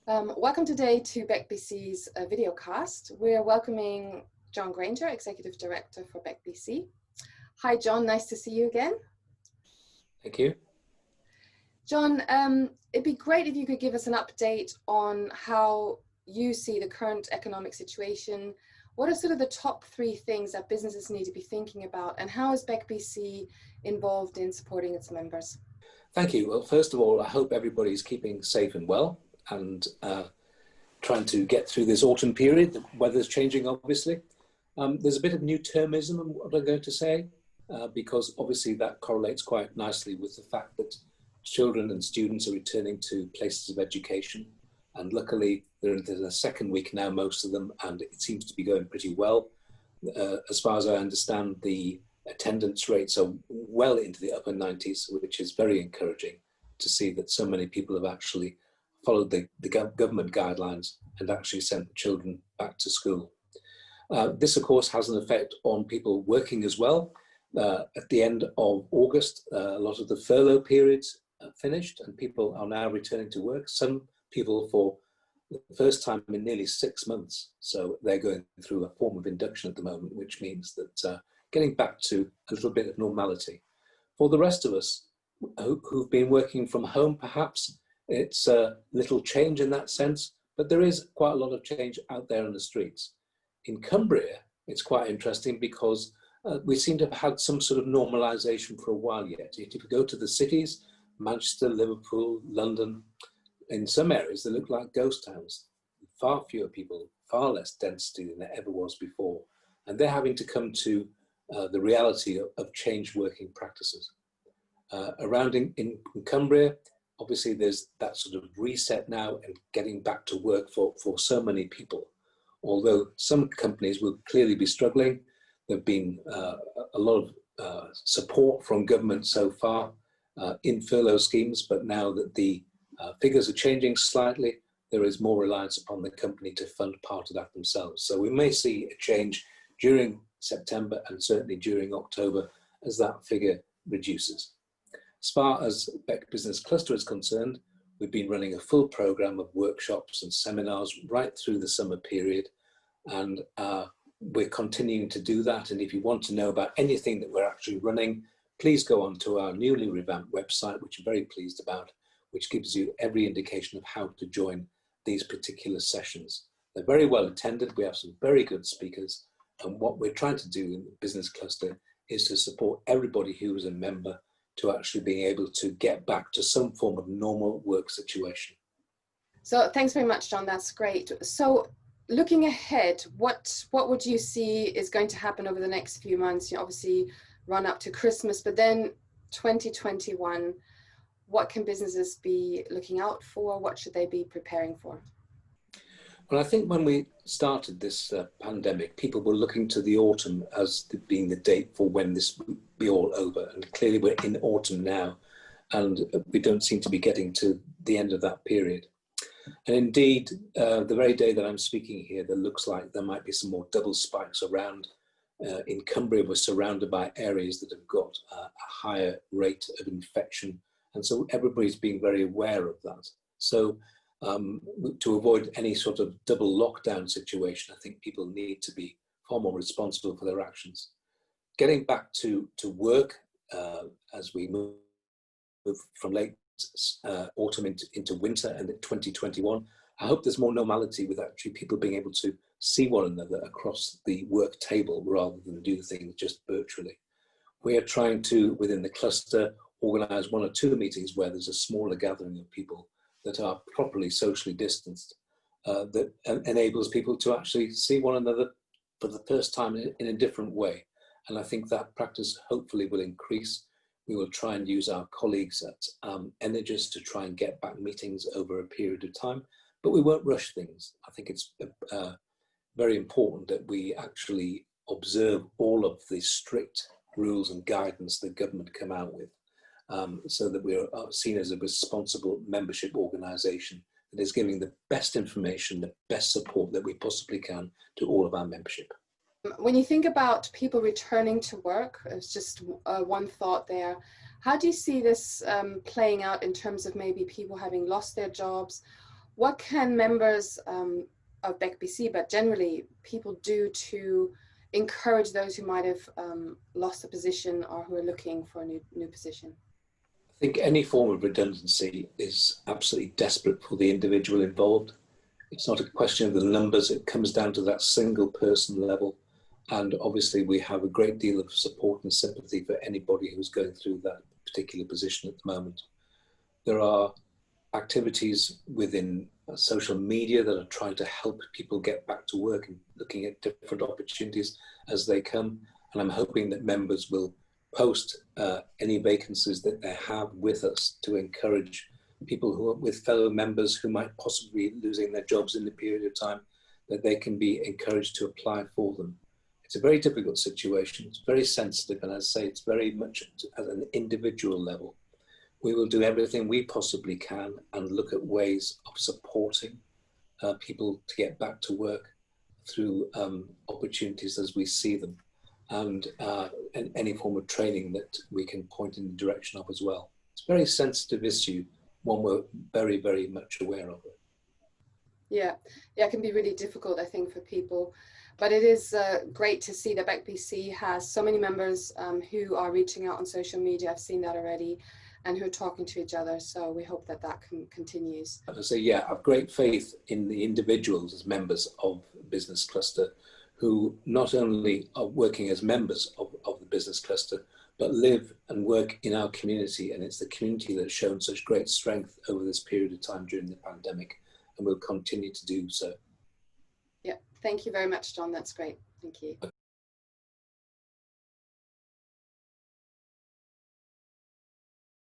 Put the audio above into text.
Welcome today to BEC-BC's video cast. We're welcoming John Grainger, Executive Director for BEC-BC. Hi, John. Nice to see you again. Thank you. John, it'd be great if you could give us an update on how you see the current economic situation. What are sort of the top 3 things that businesses need to be thinking about, and how is BEC-BC involved in supporting its members? Thank you. Well, first of all, I hope everybody's keeping safe and well and trying to get through this autumn period. The weather's changing, obviously. There's a bit of new termism in what I'm going to say, because obviously that correlates quite nicely with the fact that children and students are returning to places of education. And luckily, they're into the second week now, most of them, and it seems to be going pretty well. As far as I understand, the attendance rates are well into the upper 90s, which is very encouraging to see that so many people have actually followed the government guidelines and actually sent children back to school. This, of course, has an effect on people working as well. At the end of August, a lot of the furlough periods finished and people are now returning to work. Some people for the first time in nearly 6 months. So they're going through a form of induction at the moment, which means that getting back to a little bit of normality. For the rest of us who've been working from home, perhaps, it's a little change in that sense, but there is quite a lot of change out there in the streets. In Cumbria, it's quite interesting because we seem to have had some sort of normalization for a while yet. If you go to the cities, Manchester, Liverpool, London, in some areas they look like ghost towns. Far fewer people, far less density than there ever was before. And they're having to come to the reality of changed working practices. Around in Cumbria, obviously there's that sort of reset now and getting back to work for so many people. Although some companies will clearly be struggling, there've been a lot of support from government so far in furlough schemes, but now that the figures are changing slightly, there is more reliance upon the company to fund part of that themselves. So we may see a change during September and certainly during October as that figure reduces. As far as BEC Business Cluster is concerned, we've been running a full program of workshops and seminars right through the summer period, and we're continuing to do that. And if you want to know about anything that we're actually running, please go on to our newly revamped website, which I'm very pleased about, which gives you every indication of how to join these particular sessions. They're very well attended. We have some very good speakers. And what we're trying to do in the business cluster is to support everybody who is a member to actually being able to get back to some form of normal work situation. So thanks very much, John. That's great. So looking ahead, what would you see is going to happen over the next few months? You obviously run up to Christmas, but then 2021, what can businesses be looking out for? What should they be preparing for? Well, I think when we started this pandemic, people were looking to the autumn as being the date for when this would be all over. And clearly we're in autumn now, and we don't seem to be getting to the end of that period. And indeed, the very day that I'm speaking here, there looks like there might be some more double spikes around. In Cumbria, we're surrounded by areas that have got a higher rate of infection. And so everybody's being very aware of that. So to avoid any sort of double lockdown situation, I think people need to be far more responsible for their actions. Getting back to work as we move from late autumn into winter and 2021, I hope there's more normality with actually people being able to see one another across the work table rather than do things just virtually. We are trying to, within the cluster, organise 1 or 2 meetings where there's a smaller gathering of people that are properly socially distanced, that enables people to actually see one another for the first time in a different way. And I think that practice hopefully will increase. We will try and use our colleagues at Energis to try and get back meetings over a period of time, but we won't rush things. I think it's very important that we actually observe all of the strict rules and guidance the government come out with, so that we are seen as a responsible membership organisation that is giving the best information, the best support that we possibly can to all of our membership. When you think about people returning to work, it's just one thought there. How do you see this playing out in terms of maybe people having lost their jobs what can members of BEC, but generally people do to encourage those who might have lost a position or who are looking for a new position? I think any form of redundancy is absolutely desperate for the individual involved. It's not a question of the numbers, it comes down to that single person level. And obviously we have a great deal of support and sympathy for anybody who's going through that particular position at the moment. There are activities within social media that are trying to help people get back to work and looking at different opportunities as they come. And I'm hoping that members will post any vacancies that they have with us to encourage people who are with fellow members who might possibly be losing their jobs in the period of time, that they can be encouraged to apply for them. It's a very difficult situation. It's very sensitive, and as I say, it's very much at an individual level. We will do everything we possibly can and look at ways of supporting people to get back to work through opportunities as we see them, and any form of training that we can point in the direction of as well. It's a very sensitive issue, one we're very, very much aware of. Yeah, it can be really difficult, I think, for people. But it is great to see that BEC has so many members who are reaching out on social media. I've seen that already, and who are talking to each other. So we hope that that continues. So yeah, I have great faith in the individuals as members of Business Cluster, who not only are working as members of the Business Cluster, but live and work in our community. And it's the community that's shown such great strength over this period of time during the pandemic, and will continue to do so. Yeah, thank you very much, John. That's great. Thank you.